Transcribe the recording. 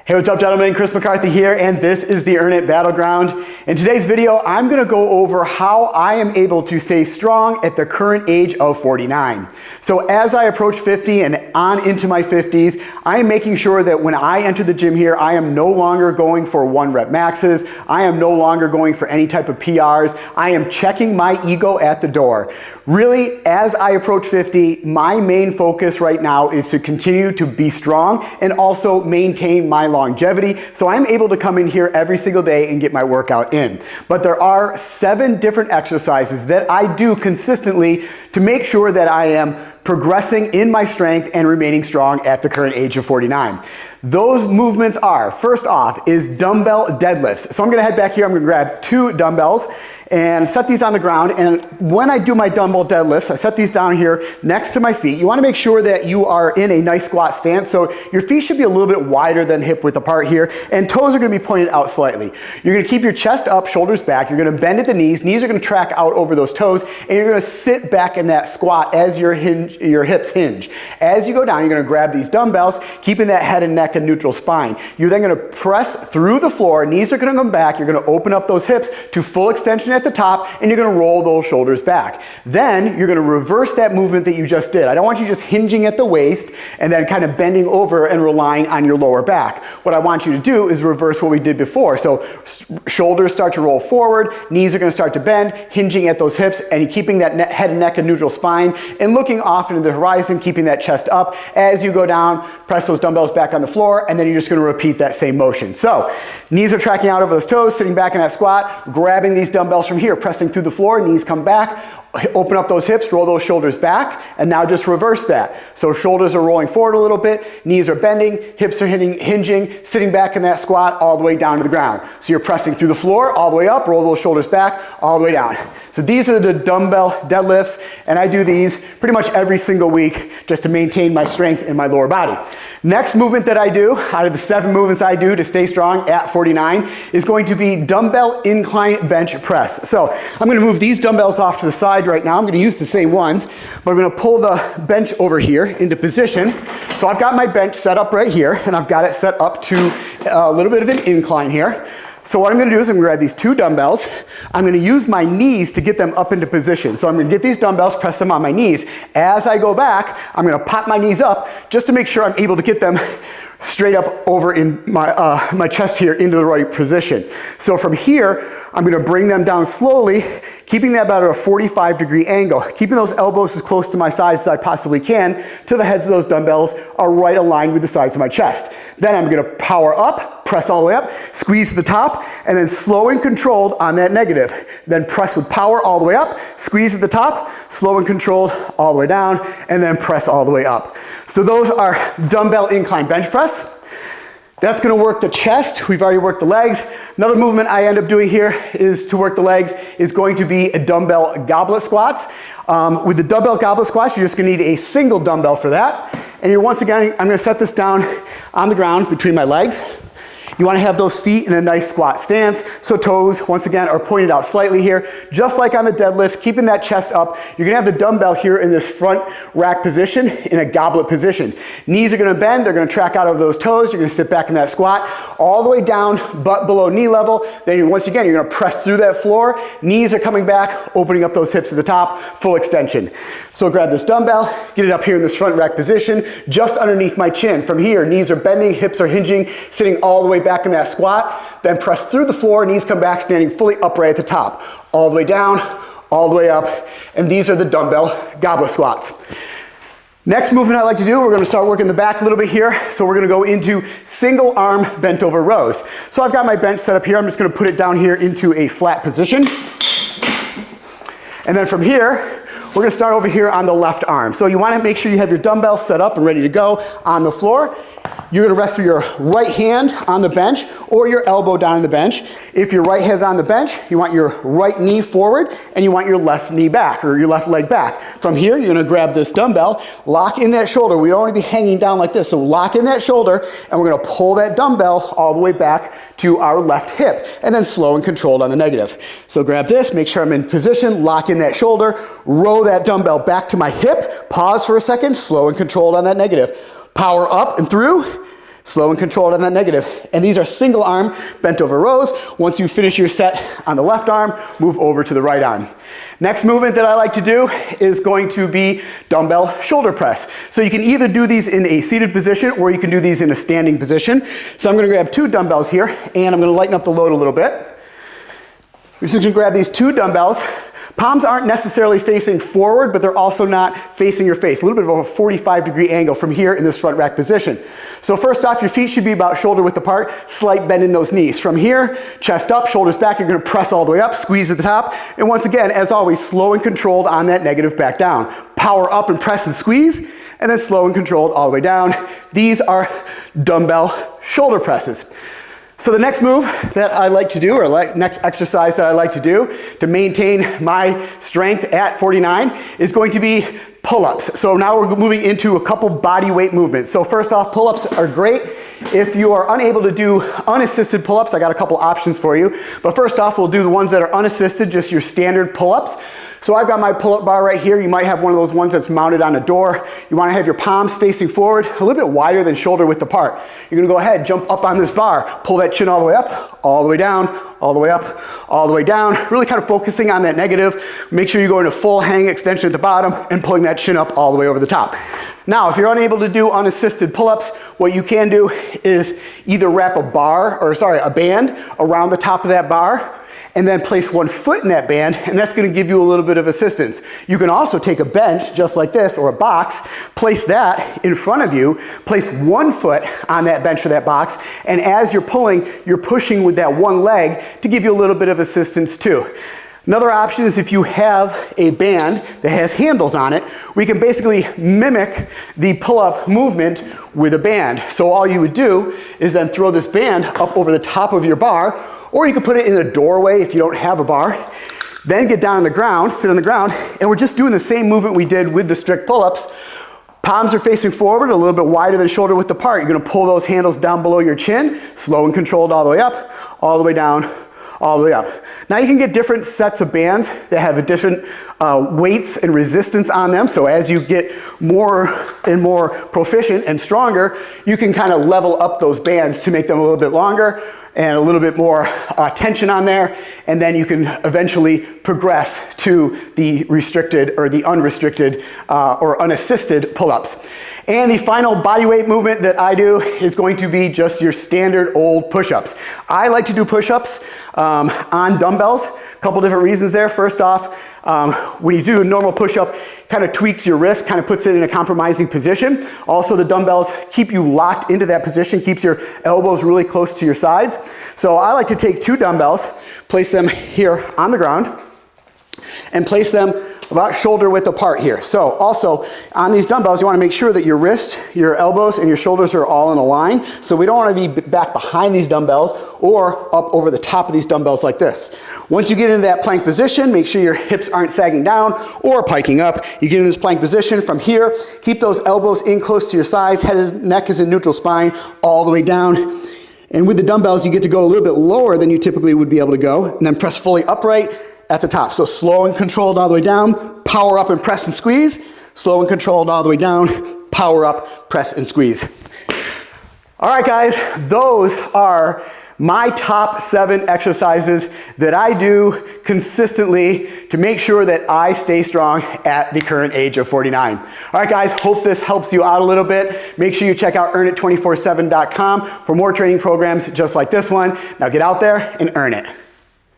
Hey, what's up, gentlemen? Chris McCarthy here, and this is the Earn It Battleground. In today's video, I'm gonna go over how I am able to stay strong at the current age of 49. So as I approach 50 and on into my 50s, I am making sure that when I enter the gym here, I am no longer going for 1 rep maxes. I am no longer going for any type of PRs. I am checking my ego at the door. Really, as I approach 50, my main focus right now is to continue to be strong and also maintain my longevity, so I'm able to come in here every single day and get my workout in. But there are 7 different exercises that I do consistently to make sure that I am progressing in my strength and remaining strong at the current age of 49. Those movements are, first off, is dumbbell deadlifts. So I'm gonna head back here, I'm gonna grab 2 dumbbells and set these on the ground. And when I do my dumbbell deadlifts, I set these down here next to my feet. You wanna make sure that you are in a nice squat stance. So your feet should be a little bit wider than hip width apart here, and toes are gonna be pointed out slightly. You're gonna keep your chest up, shoulders back. You're gonna bend at the knees are gonna track out over those toes, and you're gonna sit back in that squat as your hips hinge. As you go down, you're gonna grab these dumbbells, keeping that head and neck and neutral spine. You're then gonna press through the floor, knees are gonna come back, you're gonna open up those hips to full extension at the top, and you're gonna roll those shoulders back. Then you're gonna reverse that movement that you just did. I don't want you just hinging at the waist and then kind of bending over and relying on your lower back. What I want you to do is reverse what we did before. So shoulders start to roll forward, knees are gonna start to bend, hinging at those hips, and you're keeping that head and neck and neutral spine, and looking off into the horizon, keeping that chest up. As you go down, press those dumbbells back on the floor, and then you're just gonna repeat that same motion. So knees are tracking out over those toes, sitting back in that squat, grabbing these dumbbells from here, pressing through the floor, knees come back, open up those hips, roll those shoulders back, and now just reverse that. So shoulders are rolling forward a little bit, knees are bending, hips are hinging, sitting back in that squat all the way down to the ground. So you're pressing through the floor, all the way up, roll those shoulders back, all the way down. So these are the dumbbell deadlifts, and I do these pretty much every single week just to maintain my strength in my lower body. Next movement that I do, out of the 7 movements I do to stay strong at 49, is going to be dumbbell incline bench press. So I'm gonna move these dumbbells off to the side right now. I'm gonna use the same ones, but I'm gonna pull the bench over here into position. So I've got my bench set up right here, and I've got it set up to a little bit of an incline here. So what I'm gonna do is I'm gonna grab these 2 dumbbells. I'm gonna use my knees to get them up into position. So I'm gonna get these dumbbells, press them on my knees. As I go back, I'm gonna pop my knees up just to make sure I'm able to get them straight up over in my chest here into the right position. So from here, I'm gonna bring them down slowly, keeping that about a 45-degree angle, keeping those elbows as close to my sides as I possibly can till the heads of those dumbbells are right aligned with the sides of my chest. Then I'm gonna power up, press all the way up, squeeze to the top, and then slow and controlled on that negative. Then press with power all the way up, squeeze at the top, slow and controlled all the way down, and then press all the way up. So those are dumbbell incline bench press. That's gonna work the chest. We've already worked the legs. Another movement I end up doing here is to work the legs is going to be a dumbbell goblet squats. With the dumbbell goblet squats, you're just gonna need a single dumbbell for that. And you're once again, I'm gonna set this down on the ground between my legs. You wanna have those feet in a nice squat stance, so toes, once again, are pointed out slightly here. Just like on the deadlifts, keeping that chest up, you're gonna have the dumbbell here in this front rack position, in a goblet position. Knees are gonna bend, they're gonna track out over those toes, you're gonna sit back in that squat, all the way down, butt below knee level. Then once again, you're gonna press through that floor, knees are coming back, opening up those hips at the top, full extension. So grab this dumbbell, get it up here in this front rack position, just underneath my chin. From here, knees are bending, hips are hinging, sitting all the way back in that squat, then press through the floor, knees come back, standing fully upright at the top. All the way down, all the way up, and these are the dumbbell goblet squats. Next movement I like to do, we're gonna start working the back a little bit here. So we're gonna go into single arm bent over rows. So I've got my bench set up here, I'm just gonna put it down here into a flat position. And then from here, we're gonna start over here on the left arm. So you wanna make sure you have your dumbbells set up and ready to go on the floor. You're gonna rest with your right hand on the bench or your elbow down on the bench. If your right hand's on the bench, you want your right knee forward and you want your left knee back or your left leg back. From here, you're gonna grab this dumbbell, lock in that shoulder. We don't wanna be hanging down like this. So lock in that shoulder and we're gonna pull that dumbbell all the way back to our left hip and then slow and controlled on the negative. So grab this, make sure I'm in position, lock in that shoulder, row that dumbbell back to my hip, pause for a second, slow and controlled on that negative. Power up and through, slow and controlled on that negative. And these are single arm bent over rows. Once you finish your set on the left arm, move over to the right arm. Next movement that I like to do is going to be dumbbell shoulder press. So you can either do these in a seated position or you can do these in a standing position. So I'm going to grab 2 dumbbells here and I'm going to lighten up the load a little bit. You're just going to grab these 2 dumbbells. Palms aren't necessarily facing forward, but they're also not facing your face. A little bit of a 45-degree angle from here in this front rack position. So first off, your feet should be about shoulder width apart, slight bend in those knees. From here, chest up, shoulders back, you're gonna press all the way up, squeeze at the top, and once again, as always, slow and controlled on that negative back down. Power up and press and squeeze, and then slow and controlled all the way down. These are dumbbell shoulder presses. So the next move that I like to do, or next exercise that I like to do to maintain my strength at 49 is going to be pull-ups. So now we're moving into a couple body weight movements. So first off, pull-ups are great. If you are unable to do unassisted pull-ups, I got a couple options for you. But first off, we'll do the ones that are unassisted, just your standard pull-ups. So I've got my pull-up bar right here. You might have one of those ones that's mounted on a door. You want to have your palms facing forward, a little bit wider than shoulder width apart. You're going to go ahead, jump up on this bar, pull that chin all the way up, all the way down, all the way up, all the way down. Really kind of focusing on that negative. Make sure you go into full hang extension at the bottom and pulling that chin up all the way over the top. Now, if you're unable to do unassisted pull-ups, what you can do is either wrap a band around the top of that bar, and then place 1 foot in that band, and that's going to give you a little bit of assistance. You can also take a bench just like this or a box, place that in front of you, place 1 foot on that bench or that box, and as you're pulling, you're pushing with that one leg to give you a little bit of assistance too. Another option is if you have a band that has handles on it, we can basically mimic the pull-up movement with a band. So all you would do is then throw this band up over the top of your bar, or you could put it in a doorway if you don't have a bar. Then get down on the ground, sit on the ground, and we're just doing the same movement we did with the strict pull-ups. Palms are facing forward, a little bit wider than shoulder width apart. You're gonna pull those handles down below your chin, slow and controlled all the way up, all the way down, all the way up. Now you can get different sets of bands that have a different weights and resistance on them. So as you get more and more proficient and stronger, you can kind of level up those bands to make them a little bit longer and a little bit more tension on there, and then you can eventually progress to the restricted or the unrestricted or unassisted pull-ups. And the final body weight movement that I do is going to be just your standard old push-ups. I like to do push-ups on dumbbells. A couple different reasons there. First off, when you do a normal push-up, kind of tweaks your wrist, kind of puts it in a compromising position. Also, the dumbbells keep you locked into that position, keeps your elbows really close to your sides. So I like to take 2 dumbbells, place them here on the ground, and place them about shoulder width apart here. So also on these dumbbells, you want to make sure that your wrist, your elbows, and your shoulders are all in a line. So we don't want to be back behind these dumbbells or up over the top of these dumbbells like this. Once you get into that plank position, make sure your hips aren't sagging down or piking up. You get in this plank position from here, keep those elbows in close to your sides, neck is in neutral spine, all the way down. And with the dumbbells, you get to go a little bit lower than you typically would be able to go, and then press fully upright at the top. So slow and controlled all the way down, power up and press and squeeze, slow and controlled all the way down, power up, press and squeeze. All right, guys, those are my top 7 exercises that I do consistently to make sure that I stay strong at the current age of 49. All right, guys, hope this helps you out a little bit. Make sure you check out earnit247.com for more training programs just like this one. Now get out there and earn it.